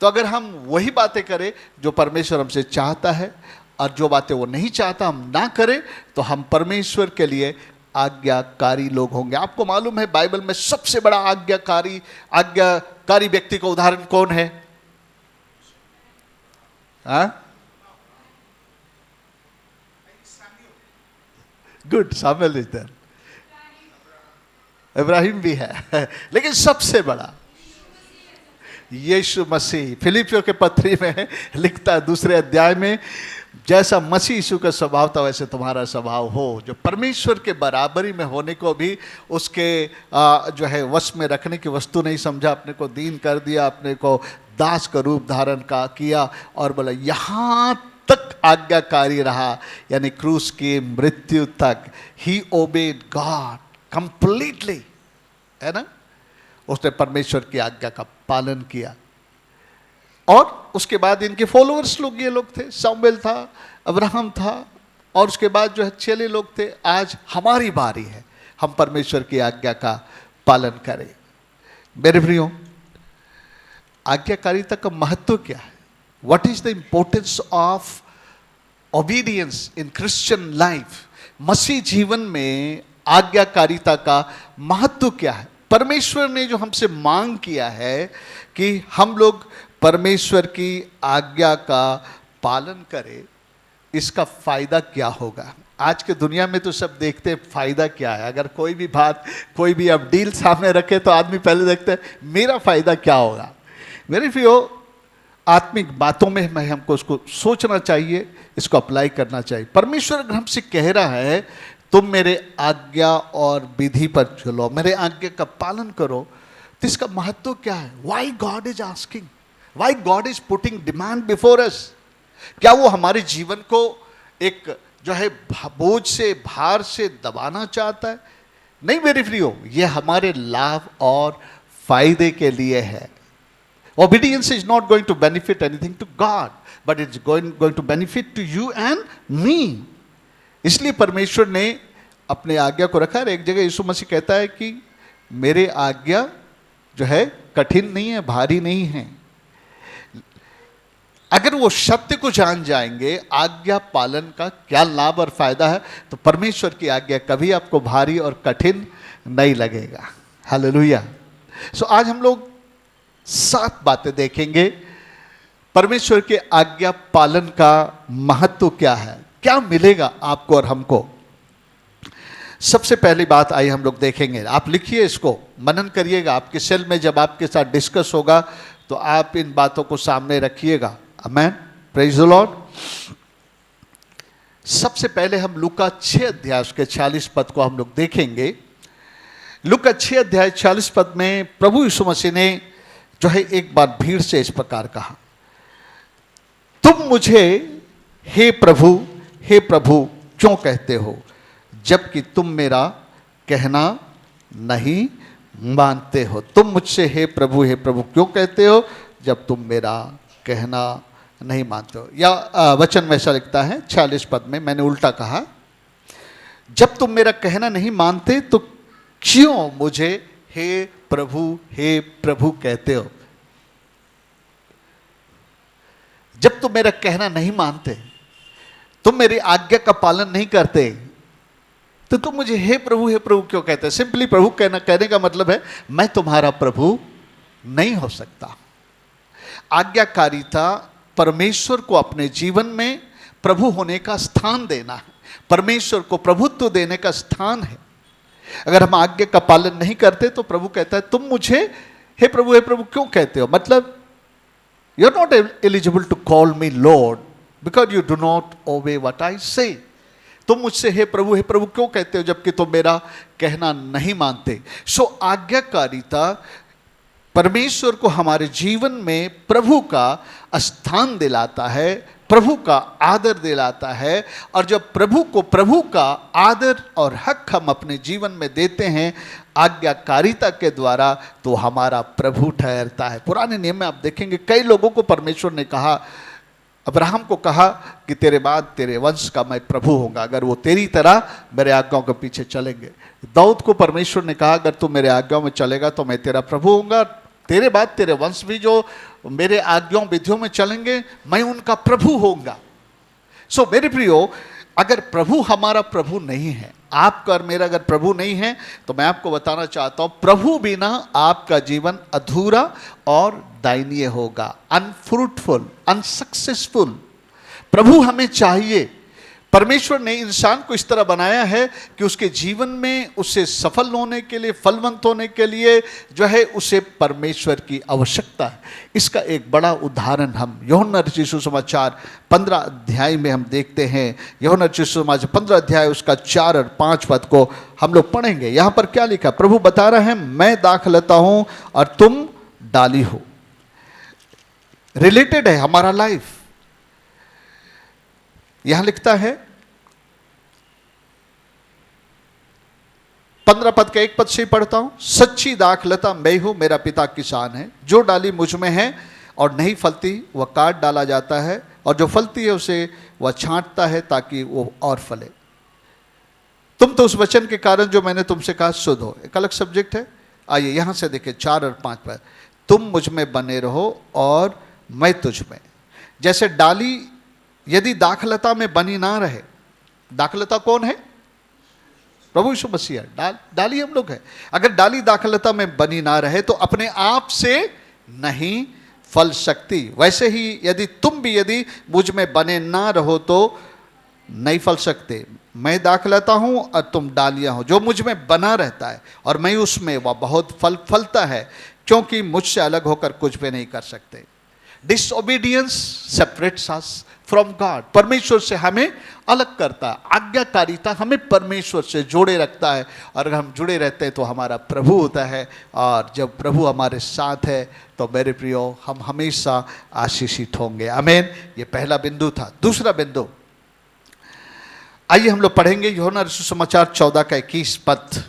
Speaker 4: तो अगर हम वही बातें करें जो परमेश्वर हमसे चाहता है और जो बातें वो नहीं चाहता हम ना करें, तो हम परमेश्वर के लिए आज्ञाकारी लोग होंगे। आपको मालूम है बाइबल में सबसे बड़ा आज्ञाकारी व्यक्ति का उदाहरण कौन है? Good, Samuel is there, Ibrahim भी है, लेकिन सबसे बड़ा यीशु मसीह। फिलिपियों के पत्री में लिखता है 2 अध्याय में, जैसा मसीह यीशु का स्वभाव था वैसे तुम्हारा स्वभाव हो। जो परमेश्वर के बराबरी में होने को भी उसके जो है वश में रखने की वस्तु नहीं समझा, अपने को दीन कर दिया, अपने को दास का रूप धारण किया और बोला यहाँ तक आज्ञाकारी रहा, यानी क्रूस की मृत्यु तक। ही ओबेड गॉड कंप्लीटली, है ना, उसने परमेश्वर की आज्ञा का पालन किया। और उसके बाद इनके फॉलोअर्स लोग ये लोग थे, सामुएल था, अब्राहम था, और उसके बाद जो है चेले लोग थे। आज हमारी बारी है हम परमेश्वर की आज्ञा का पालन करें। मेरे प्रियो, आज्ञाकारिता का महत्व क्या है? What is the importance of obedience in Christian life? मसीह जीवन में आज्ञाकारिता का महत्व क्या है? परमेश्वर ने जो हमसे मांग किया है कि हम लोग परमेश्वर की आज्ञा का पालन करें, इसका फायदा क्या होगा? आज के दुनिया में तो सब देखते हैं फायदा क्या है। अगर कोई भी बात, कोई भी अब डील सामने रखे तो आदमी पहले देखते हैं मेरा फायदा क्या होगा। मेरे प्रियो, आत्मिक बातों में हमको उसको सोचना चाहिए, इसको अप्लाई करना चाहिए। परमेश्वर अगर हमसे कह रहा है तुम मेरे आज्ञा और विधि पर चलो, मेरे आज्ञा का पालन करो, तो इसका महत्व क्या है? Y God is asking, Y God is putting demand before us? क्या वो हमारे जीवन को एक जो है बोझ से, भार से दबाना चाहता है? नहीं मेरे प्रियो, ये हमारे लाभ और फायदे के लिए है। Obedience is not going to benefit anything to God, but it's going to benefit to you and me. इसलिए परमेश्वर ने अपने आज्ञा को रखा है। एक जगह यीशु मसीह कहता है कि मेरे आज्ञा जो है कठिन नहीं है, भारी नहीं है। अगर वो सत्य को जान जाएंगे आज्ञा पालन का क्या लाभ और फायदा है, तो परमेश्वर की आज्ञा कभी आपको भारी और कठिन नहीं लगेगा। हालेलुया। सो आज हम लोग 7 बातें देखेंगे। परमेश्वर के आज्ञा पालन का महत्व क्या है, क्या मिलेगा आपको और हमको। सबसे पहली बात आई हम लोग देखेंगे, आप लिखिए, इसको मनन करिएगा। आपके सेल में जब आपके साथ डिस्कस होगा तो आप इन बातों को सामने रखिएगा। आमेन, प्रेज द लॉर्ड। सबसे पहले हम लूका 6 अध्याय उसके 40 पद को हम लोग देखेंगे। लूका 6 अध्याय 40 पद में प्रभु यीशु मसीह ने जो है एक बार भीड़ से इस प्रकार कहा, तुम मुझे हे प्रभु क्यों कहते हो, जबकि तुम मेरा कहना नहीं मानते हो। तुम मुझसे हे प्रभु क्यों कहते हो, जब तुम मेरा कहना नहीं मानते हो। या वचन में ऐसा लिखता है 46 पद में, मैंने उल्टा कहा, जब तुम मेरा कहना नहीं मानते तो क्यों मुझे हे प्रभु कहते हो। जब तुम मेरा कहना नहीं मानते, तुम मेरी आज्ञा का पालन नहीं करते, तो तुम मुझे हे प्रभु क्यों कहते हैं। सिंपली प्रभु कहने का मतलब है मैं तुम्हारा प्रभु नहीं हो सकता। आज्ञाकारिता परमेश्वर को अपने जीवन में प्रभु होने का स्थान देना है, परमेश्वर को प्रभुत्व देने का स्थान है। अगर हम आज्ञा का पालन नहीं करते तो प्रभु कहता है तुम मुझे हे प्रभु क्यों कहते हो। मतलब you are not eligible to call me lord because you do not obey what I say. तुम मुझसे हे प्रभु क्यों कहते हो, जबकि तुम मेरा कहना नहीं मानते। सो आज्ञाकारिता परमेश्वर को हमारे जीवन में प्रभु का स्थान दिलाता है, प्रभु का आदर दिलाता है। और जब प्रभु को प्रभु का आदर और हक हम अपने जीवन में देते हैं आज्ञाकारिता के द्वारा, तो हमारा प्रभु ठहरता है। पुराने नियम में आप देखेंगे कई लोगों को परमेश्वर ने कहा, अब्राहम को कहा कि तेरे बाद तेरे वंश का मैं प्रभु होऊंगा अगर वो तेरी तरह मेरे आज्ञाओं के पीछे चलेंगे। दाऊद को परमेश्वर ने कहा अगर तू मेरे आज्ञाओं में चलेगा तो मैं तेरा प्रभु होऊंगा, तेरे बाद तेरे वंश भी जो मेरे आज्ञाओं विधियों में चलेंगे मैं उनका प्रभु होऊंगा। सो मेरे प्रियो, अगर प्रभु हमारा प्रभु नहीं है, आपका और मेरा अगर प्रभु नहीं है तो मैं आपको बताना चाहता हूं, प्रभु बिना आपका जीवन अधूरा और दयनीय होगा, अनफ्रूटफुल, अनसक्सेसफुल। प्रभु हमें चाहिए। परमेश्वर ने इंसान को इस तरह बनाया है कि उसके जीवन में उसे सफल होने के लिए, फलवंत होने के लिए जो है उसे परमेश्वर की आवश्यकता है। इसका एक बड़ा उदाहरण हम यूहन्ना रचित सुसमाचार 15 अध्याय में हम देखते हैं। यूहन्ना रचित सुसमाचार 15 अध्याय उसका 4 और 5 पद को हम लोग पढ़ेंगे। यहाँ पर क्या लिखा? प्रभु बता रहे हैं, मैं दाखलता हूं और तुम डाली हो। रिलेटेड है हमारा लाइफ। यहां लिखता है 15 पद का एक पद से ही पढ़ता हूं, सच्ची दाखलता मैं हूं, मेरा पिता किसान है। जो डाली मुझ में है और नहीं फलती वह काट डाला जाता है, और जो फलती है उसे वह छांटता है ताकि वो और फले। तुम तो उस वचन के कारण जो मैंने तुमसे कहा शुद्ध हो। एक अलग सब्जेक्ट है। आइए यहां से देखें 4 और 5 पद। तुम मुझ में बने रहो और मैं तुझ में। जैसे डाली यदि दाखलता में बनी ना रहे, दाखलता कौन है? प्रभु यीशु मसीह। डाली हम लोग है। अगर डाली दाखलता में बनी ना रहे तो अपने आप से नहीं फल सकती। वैसे ही यदि तुम भी यदि मुझ में बने ना रहो तो नहीं फल सकते। मैं दाखलता हूं और तुम डालियां हो। जो मुझ में बना रहता है और मैं उसमें, वह बहुत फल फलता है, क्योंकि मुझसे अलग होकर कुछ भी नहीं कर सकते। Disobedience separates us from God. परमेश्वर से हमें अलग करता है। आज्ञाकारिता हमें परमेश्वर से जोड़े रखता है, और अगर हम जुड़े रहते हैं तो हमारा प्रभु होता है, और जब प्रभु हमारे साथ है तो मेरे प्रियो हम हमेशा आशीषित होंगे। आमीन। ये पहला बिंदु था। दूसरा बिंदु, आइए हम लोग पढ़ेंगे यूहन्ना रचित सुसमाचार 14 का 21 पद।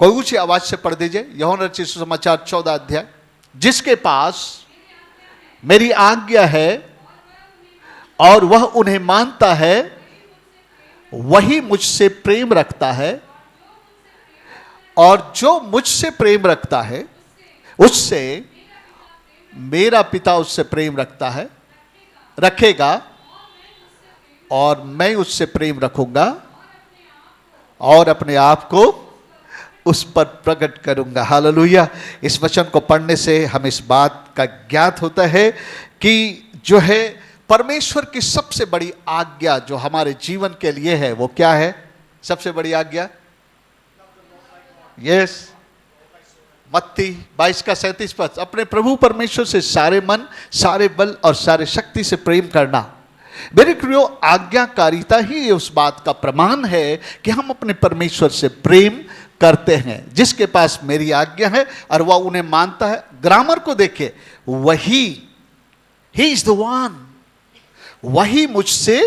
Speaker 4: कोई ऊंची आवाज से पढ़ दीजिए। यूहन्ना रचित सुसमाचार 14 अध्याय। जिसके पास मेरी आज्ञा है और वह उन्हें मानता है, वही मुझसे प्रेम रखता है, और जो मुझसे प्रेम रखता है उससे मेरा पिता उससे प्रेम रखता है, रखेगा, और मैं उससे प्रेम रखूंगा और अपने आप को उस पर प्रकट करूंगा। हालेलुया। इस वचन को पढ़ने से हमें इस बात का ज्ञात होता है कि जो है परमेश्वर की सबसे बड़ी आज्ञा जो हमारे जीवन के लिए है वो क्या है? सबसे बड़ी आज्ञा, यस, मत्ती 22 का 37 पद। अपने प्रभु परमेश्वर से सारे मन, सारे बल और सारे शक्ति से प्रेम करना। मेरे प्रियो, आज्ञाकारिता ही उस बात का प्रमाण है कि हम अपने परमेश्वर से प्रेम करते हैं। जिसके पास मेरी आज्ञा है और वह उन्हें मानता है। ग्रामर को देखिए, वही, ही इज द वन, वही मुझसे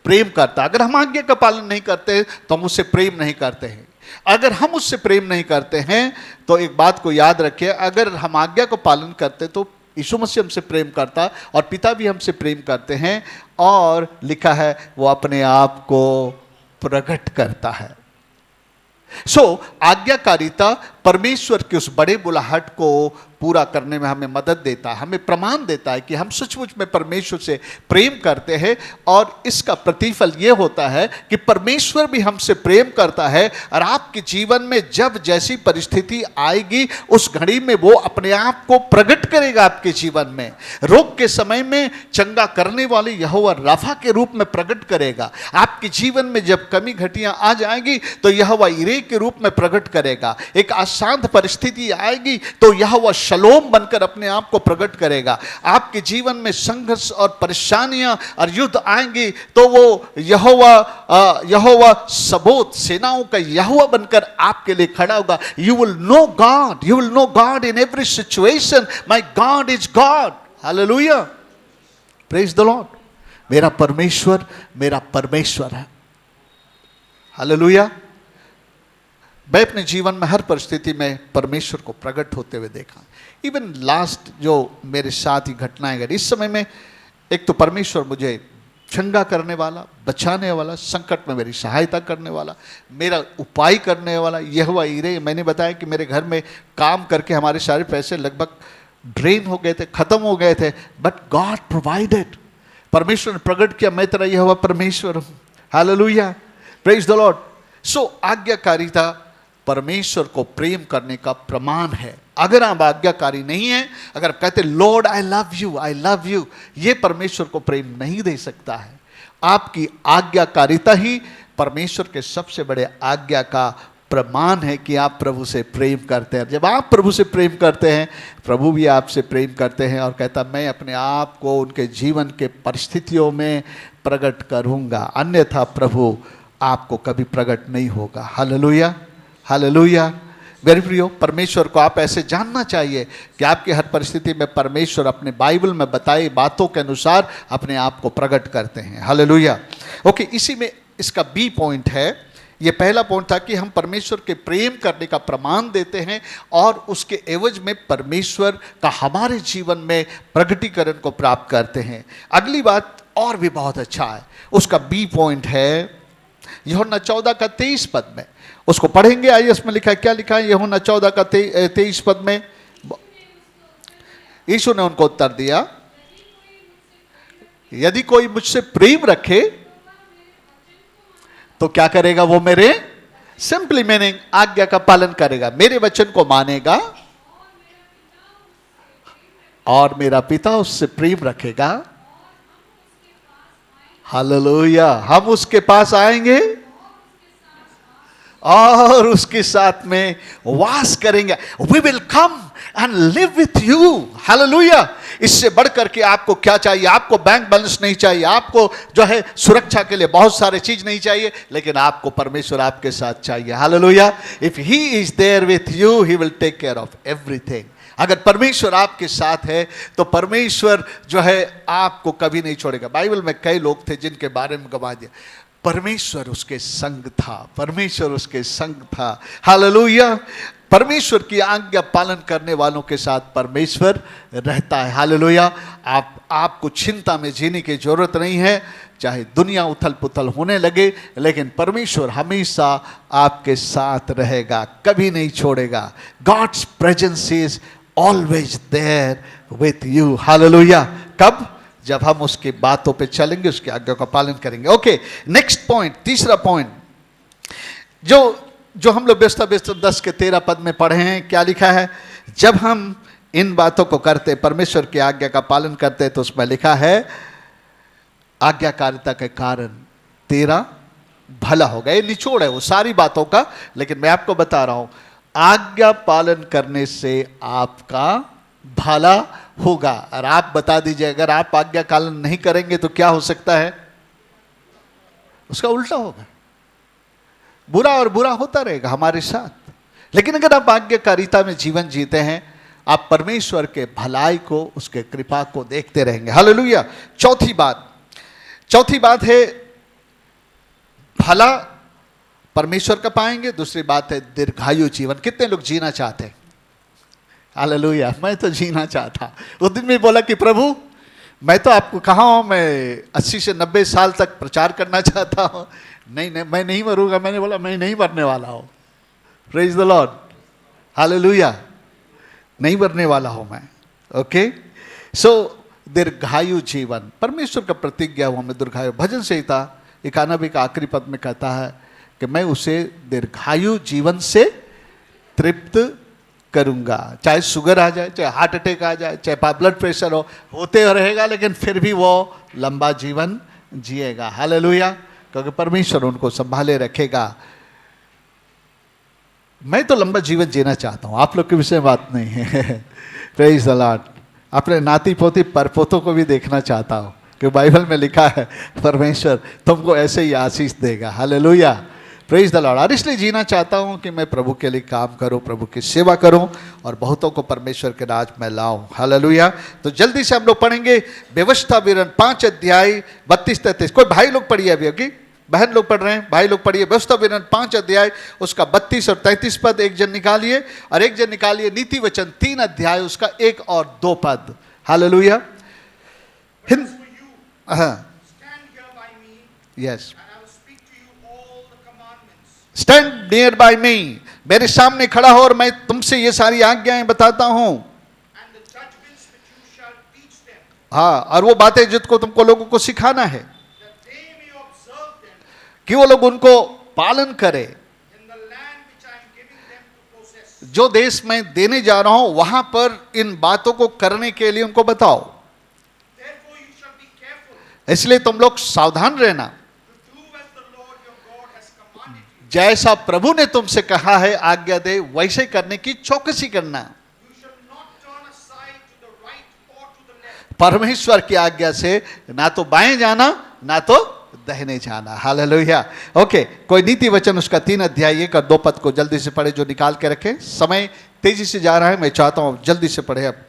Speaker 4: प्रेम करता। अगर हम आज्ञा का पालन नहीं करते तो हम उससे प्रेम नहीं करते हैं। अगर हम उससे प्रेम नहीं करते हैं तो एक बात को याद रखिए, अगर हम आज्ञा को पालन करते तो यीशु मसीह हमसे प्रेम करता और पिता भी हमसे प्रेम करते हैं, और लिखा है वो अपने आप को प्रकट करता है। आज्ञाकारिता परमेश्वर के उस बड़े बुलाहट को पूरा करने में हमें मदद देता है, हमें प्रमाण देता है कि हम सचमुच में परमेश्वर से प्रेम करते हैं। और इसका प्रतिफल यह होता है कि परमेश्वर भी हमसे प्रेम करता है, और आपके जीवन में जब जैसी परिस्थिति आएगी उस घड़ी में वो अपने आप को प्रकट करेगा आपके जीवन में। रोग के समय में चंगा करने वाले यहोवा राफा के रूप में प्रकट करेगा। आपके जीवन में जब कमी घटियां आ जाएंगी तो यहोवा इरे के रूप में प्रकट करेगा। एक अशांत परिस्थिति आएगी तो यहोवा शलोम बनकर अपने आप को प्रकट करेगा। आपके जीवन में संघर्ष और परेशानियां और युद्ध आएंगी तो वो यहोवा सबोत, सेनाओं का यहोवा बनकर आपके लिए खड़ा होगा। You will know God, you will know God in every situation. My God is God. Hallelujah, praise the Lord. मेरा परमेश्वर है। हालेलुया। मैं अपने जीवन में हर परिस्थिति में परमेश्वर को प्रकट होते हुए देखा। इवन लास्ट जो मेरे साथ ही घटनाएं घटी, इस समय में एक तो परमेश्वर मुझे चंगा करने वाला, बचाने वाला, संकट में मेरी सहायता करने वाला, मेरा उपाय करने वाला यहोवा इरे। मैंने बताया कि मेरे घर में काम करके हमारे सारे पैसे लगभग ड्रेन हो गए थे, खत्म हो गए थे, बट गॉड प्रोवाइडेड। परमेश्वर ने प्रकट किया, मैं तेरा यहोवा परमेश्वर हूँ। Hallelujah. Praise the Lord. So आज्ञाकारिता परमेश्वर को प्रेम करने का प्रमाण है। अगर आप आज्ञाकारी नहीं हैं, अगर आप कहते लॉर्ड आई लव यू, ये परमेश्वर को प्रेम नहीं दे सकता है। आपकी आज्ञाकारिता ही परमेश्वर के सबसे बड़े आज्ञा का प्रमाण है कि आप प्रभु से प्रेम करते हैं। जब आप प्रभु से प्रेम करते हैं, प्रभु भी आपसे प्रेम करते हैं और कहता मैं अपने आप को उनके जीवन के परिस्थितियों में प्रकट करूंगा, अन्यथा प्रभु आपको कभी प्रकट नहीं होगा। Hallelujah, hallelujah. मेरे प्रियो, परमेश्वर को आप ऐसे जानना चाहिए कि आपकी हर परिस्थिति में परमेश्वर अपने बाइबल में बताई बातों के अनुसार अपने आप को प्रकट करते हैं। हालेलुया। ओके, इसी में इसका बी पॉइंट है। ये पहला पॉइंट था कि हम परमेश्वर के प्रेम करने का प्रमाण देते हैं और उसके एवज में परमेश्वर का हमारे जीवन में प्रगटीकरण को प्राप्त करते हैं। अगली बात और भी बहुत अच्छा है, उसका बी पॉइंट है यूहन्ना 14 का 23 पद में। उसको पढ़ेंगे, आइए इसमें लिखा है, क्या लिखा है यूहन्ना 14 का 23 पद में। यीशु ने उनको उत्तर दिया, यदि कोई मुझसे प्रेम रखे तो क्या करेगा, वो मेरे सिंपली मीनिंग आज्ञा का पालन करेगा, मेरे वचन को मानेगा और मेरा पिता उससे प्रेम रखेगा। हालेलुया। हम उसके पास आएंगे और उसके साथ में वास करेंगे। We will come and live with you. Hallelujah. इससे बढ़कर के आपको क्या चाहिए? आपको बैंक बैलेंस नहीं चाहिए, आपको जो है सुरक्षा के लिए बहुत सारे चीज नहीं चाहिए, लेकिन आपको परमेश्वर आपके साथ चाहिए। Hallelujah. If he is there with you, he will take care of everything. अगर परमेश्वर आपके साथ है तो परमेश्वर जो है आपको कभी नहीं छोड़ेगा। बाइबल में कई लोग थे जिनके बारे में गवाह दिया, परमेश्वर उसके संग था, परमेश्वर उसके संग था। हालेलुया। परमेश्वर की आज्ञा पालन करने वालों के साथ परमेश्वर रहता है। हालेलुया। आपको चिंता में जीने की जरूरत नहीं है, चाहे दुनिया उथल पुथल होने लगे, लेकिन परमेश्वर हमेशा आपके साथ रहेगा, कभी नहीं छोड़ेगा। God's presence is always there with you. Hallelujah. कब? जब हम उसकी बातों पे चलेंगे, उसकी आज्ञा का पालन करेंगे। ओके, नेक्स्ट पॉइंट, तीसरा पॉइंट जो हम लोग व्यवस्था 10 के 13 पद में पढ़े हैं, क्या लिखा है? जब हम इन बातों को करते, परमेश्वर की आज्ञा का पालन करते, तो उसमें लिखा है आज्ञाकारिता के कारण तेरा भला होगा। ये निचोड़ है वो सारी बातों का, लेकिन मैं आपको बता रहा हूं आज्ञा पालन करने से आपका भला होगा। और आप बता दीजिए, अगर आप आज्ञा पालन नहीं करेंगे तो क्या हो सकता है? उसका उल्टा होगा, बुरा और बुरा होता रहेगा हमारे साथ। लेकिन अगर आप आज्ञाकारिता में जीवन जीते हैं, आप परमेश्वर के भलाई को, उसके कृपा को देखते रहेंगे। हालेलुया। चौथी बात है भला परमेश्वर का पाएंगे। दूसरी बात है दीर्घायु जीवन। कितने लोग जीना चाहते हैं? हालेलुया। मैं तो जीना चाहता। उस दिन में बोला कि प्रभु मैं तो आपको कहा हूं, मैं 80 से 90 साल तक प्रचार करना चाहता हूं। नहीं, मैं नहीं मरूंगा। मैंने बोला मैं नहीं मरने वाला हूं। Praise the Lord. हालेलुया। नहीं मरने वाला हूं मैं। ओके, सो दीर्घायु जीवन परमेश्वर का प्रतिज्ञा हुआ। हमें दीर्घायु, भजन संहिता 91 का आखिरी पद में कहता है कि मैं उसे दीर्घायु जीवन से तृप्त करूंगा। चाहे शुगर आ जाए, चाहे हार्ट अटैक आ जाए, चाहे ब्लड प्रेशर होते रहेगा, लेकिन फिर भी वो लंबा जीवन जिएगा। हालेलुया। क्योंकि परमेश्वर उनको संभाले रखेगा। मैं तो लंबा जीवन जीना चाहता हूं, आप लोग के विषय बात नहीं है। Praise the Lord. अपने नाती पोती परपोतों को भी देखना चाहता हूं कि बाइबल में लिखा है परमेश्वर तुमको ऐसे ही आशीष देगा। हालेलुया। Praise the Lord. और इसलिए जीना चाहता हूं कि मैं प्रभु के लिए काम करूं, प्रभु की सेवा करूं और बहुतों को परमेश्वर के राज में लाऊं। हालेलुया। तो जल्दी से हम लोग पढ़ेंगे व्यवस्था विवरण 5 अध्याय 32-33। कोई भाई लोग पढ़िए अभी, ओके? बहन लोग पढ़ रहे हैं, भाई लोग पढ़िए। व्यवस्था विवरण 5 अध्याय उसका 32 और 33 पद एक जन निकालिए, और एक जन निकालिए नीति वचन 3 अध्याय उसका 1 और 2 पद। Hallelujah. Yes, stand near by me. मेरे सामने खड़ा हो और मैं तुमसे ये सारी आज्ञाएं बताता हूं। हाँ, और वो बातें जिनको तुमको लोगों को सिखाना है कि वो लोग उनको पालन करें। जो देश में देने जा रहा हूं वहां पर इन बातों को करने के लिए उनको बताओ। इसलिए तुम लोग सावधान रहना, जैसा प्रभु ने तुमसे कहा है आज्ञा दे वैसे करने की चौकसी करना। परमेश्वर की आज्ञा से ना तो बाएं जाना ना तो दाहिने जाना। हालेलुया। ओके, कोई नीति वचन उसका 3 अध्याय 1 और 2 पद को जल्दी से पढ़े, जो निकाल के रखे। समय तेजी से जा रहा है, मैं चाहता हूं जल्दी से पढ़े। अब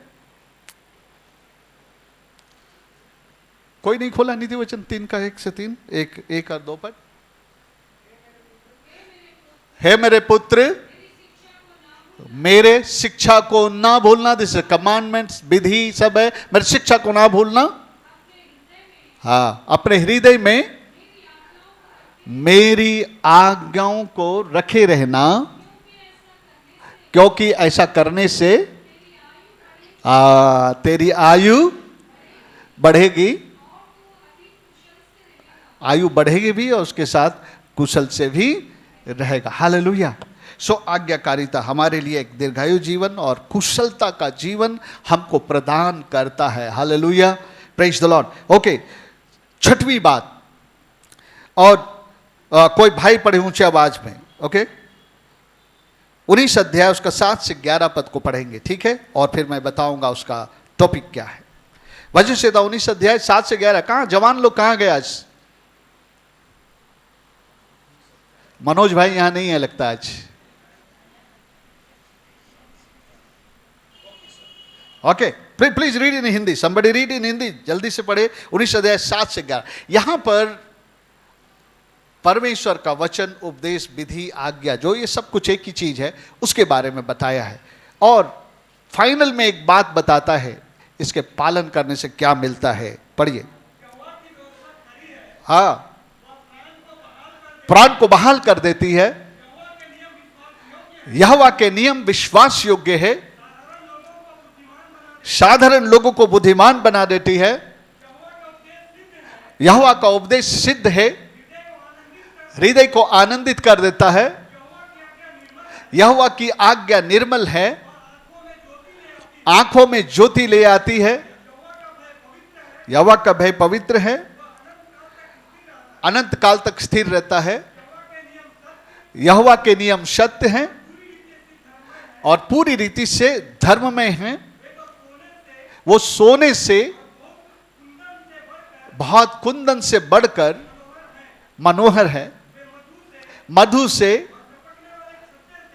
Speaker 4: कोई नहीं खोला नीति वचन 3 का 1 से 3, 1 और 2 पद। हे मेरे पुत्र, मेरे शिक्षा को ना भूलना। दिस कमांडमेंट्स, विधि सब है। मेरे शिक्षा को ना भूलना। हाँ, अपने हृदय में मेरी आज्ञाओं को रखे रहना, क्योंकि ऐसा करने से तेरी आयु बढ़ेगी। आयु बढ़ेगी भी और उसके साथ कुशल से भी रहेगा। हालेलुया। सो आज्ञाकारिता हमारे लिए एक दीर्घायु जीवन और कुशलता का जीवन हमको प्रदान करता है। Hallelujah, praise the Lord. Okay, छठवीं बात, और कोई भाई पढ़े ऊंचे आवाज में। ओके, 19 अध्याय उसका 7 से 11 पद को पढ़ेंगे, ठीक है, और फिर मैं बताऊंगा उसका टॉपिक क्या है। वजह से 19 अध्याय 7 से 11। कहां जवान लोग, कहां गए आज? मनोज भाई यहां नहीं है लगता आज। Okay, please read in Hindi, somebody read in Hindi, जल्दी से पढ़े। 19 अध्याय 7 से 11। यहां पर परमेश्वर का वचन, उपदेश, विधि, आज्ञा, जो ये सब कुछ एक ही चीज है, उसके बारे में बताया है। और फाइनल में एक बात बताता है, इसके पालन करने से क्या मिलता है। पढ़िए। हाँ, प्राण को बहाल कर देती है। यहोवा के नियम विश्वास योग्य है, साधारण लोगों को बुद्धिमान बना देती है। यहोवा का उपदेश सिद्ध है, हृदय को आनंदित कर देता है। यहोवा की आज्ञा निर्मल है, आंखों में ज्योति ले आती है। यहोवा का भय पवित्र है, अनंत काल तक स्थिर रहता है। यहोवा के नियम सत्य हैं और पूरी रीति से धर्म में हैं। वो सोने से, बहुत कुंदन से बढ़कर मनोहर है, मधु से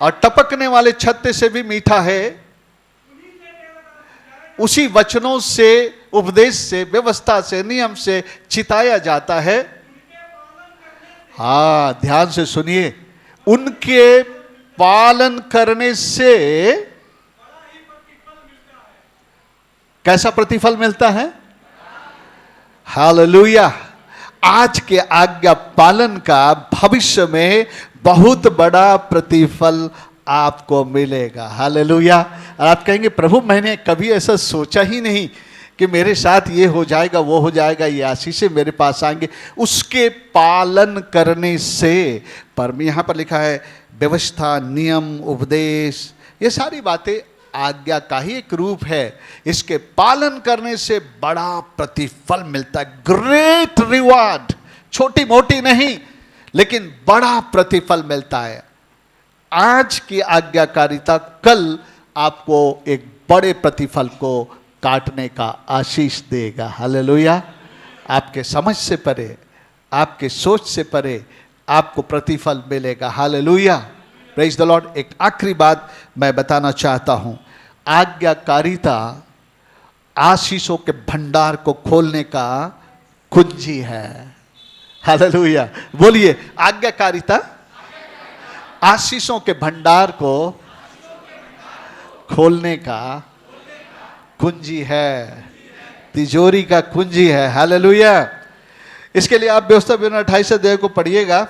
Speaker 4: और टपकने वाले छत्ते से भी मीठा है। उसी वचनों से, उपदेश से, व्यवस्था से, नियम से चिताया जाता है। हाँ, ध्यान से सुनिए, उनके पालन करने से कैसा प्रतिफल मिलता है? हालेलुया। आज के आज्ञा पालन का भविष्य में बहुत बड़ा प्रतिफल आपको मिलेगा। हालेलुया। और आप कहेंगे प्रभु मैंने कभी ऐसा सोचा ही नहीं कि मेरे साथ ये हो जाएगा, वो हो जाएगा, ये आशीषें मेरे पास आएंगे। उसके पालन करने से, पर यहाँ पर लिखा है व्यवस्था, नियम, उपदेश, ये सारी बातें आज्ञा का ही एक रूप है। इसके पालन करने से बड़ा प्रतिफल मिलता है, ग्रेट रिवार्ड। छोटी मोटी नहीं, लेकिन बड़ा प्रतिफल मिलता है। आज की आज्ञाकारिता कल आपको एक बड़े प्रतिफल को काटने का आशीष देगा। हालेलुया। आपके समझ से परे, आपके सोच से परे आपको प्रतिफल मिलेगा। Hallelujah, praise the Lord. एक आखिरी बात मैं बताना चाहता हूं, आज्ञाकारिता आशीषों के भंडार को खोलने का कुंजी है। हालेलुया, बोलिए, आज्ञाकारिता आशीषों के भंडार को खोलने का कुंजी है, तिजोरी का कुंजी है। हालेलुया। इसके लिए आप व्यवस्था 28 अध्याय को पढ़िएगा,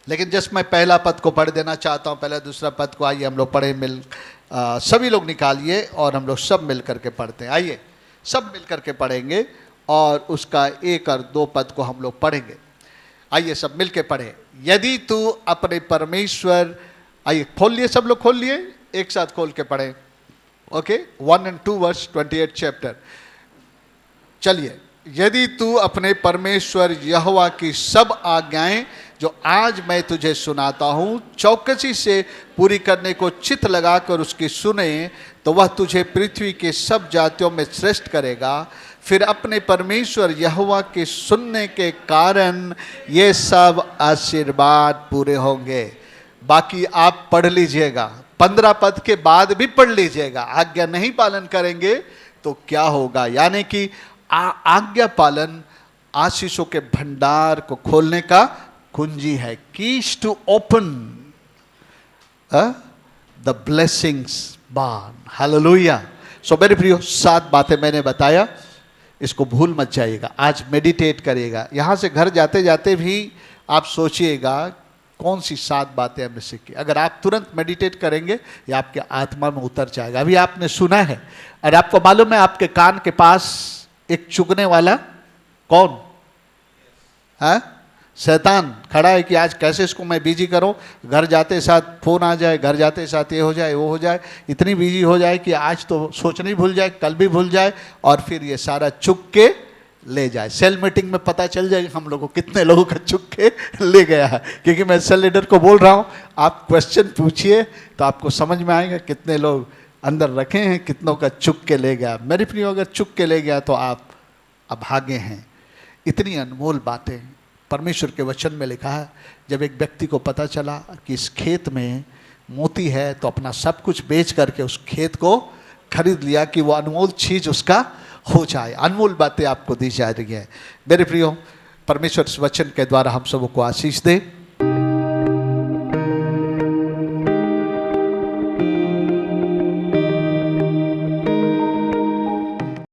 Speaker 4: लेकिन जस्ट मैं पहला पद को पढ़ देना चाहता हूँ। पहला दूसरा पद को आइए हम लोग पढ़े, सभी लोग निकालिए और हम लोग सब मिल करके पढ़ते हैं। आइए सब मिल करके पढ़ेंगे और उसका 1 और 2 पद को हम लोग पढ़ेंगे। आइए सब मिलके पढ़े। यदि तू अपने परमेश्वर, आइए खोल लिए, सब लोग खोल लिए, एक साथ खोल के पढ़े। Okay, 1 and 2 verse 28 chapter. चलिए, यदि तू अपने परमेश्वर यहोवा की सब आज्ञाएं जो आज मैं तुझे सुनाता हूं चौकसी से पूरी करने को चित लगाकर उसकी सुने, तो वह तुझे पृथ्वी के सब जातियों में श्रेष्ठ करेगा। फिर अपने परमेश्वर यहोवा के सुनने के कारण ये सब आशीर्वाद पूरे होंगे। बाकी आप पढ़ लीजिएगा, 15 पद के बाद भी पढ़ लीजिएगा। आज्ञा नहीं पालन करेंगे तो क्या होगा, यानी कि आज्ञा पालन आशीषों के भंडार को खोलने का कुंजी है। Keys to open the blessings barn. Hallelujah. So मेरे प्रियो, 7 बातें मैंने बताया, इसको भूल मत जाइएगा। आज मेडिटेट करिएगा, यहाँ से घर जाते जाते भी आप सोचिएगा कौन सी 7 बातें हमने सीखी। अगर आप तुरंत मेडिटेट करेंगे ये आपके आत्मा में उतर जाएगा। अभी आपने सुना है और आपको मालूम है आपके कान के पास एक चुगने वाला कौन है? शैतान खड़ा है कि आज कैसे इसको मैं बिजी करूं, घर जाते साथ फोन आ जाए, घर जाते साथ ये हो जाए वो हो जाए, इतनी बिजी हो जाए कि आज तो सोचना ही भूल जाए, कल भी भूल जाए, और फिर ये सारा चुग के ले जाए। सेल मीटिंग में पता चल जाए हम लोगों को कितने लोगों का चुग के ले गया है, क्योंकि मैं सेल लीडर को बोल रहा हूँ आप क्वेश्चन पूछिए तो आपको समझ में आएगा कितने लोग अंदर रखे हैं, कितनों का चुग के ले गया। मेरे प्रियो, अगर चुग के ले गया तो आप अभागे हैं। इतनी अनमोल बातें परमेश्वर के वचन में लिखा है। जब एक व्यक्ति को पता चला कि इस खेत में मोती है तो अपना सब कुछ बेच करके उस खेत को खरीद लिया कि वो अनमोल चीज उसका हो जाए। अनमोल बातें आपको दी जा रही है। मेरे प्रियो, परमेश्वर इस वचन के द्वारा हम सबको आशीष दे।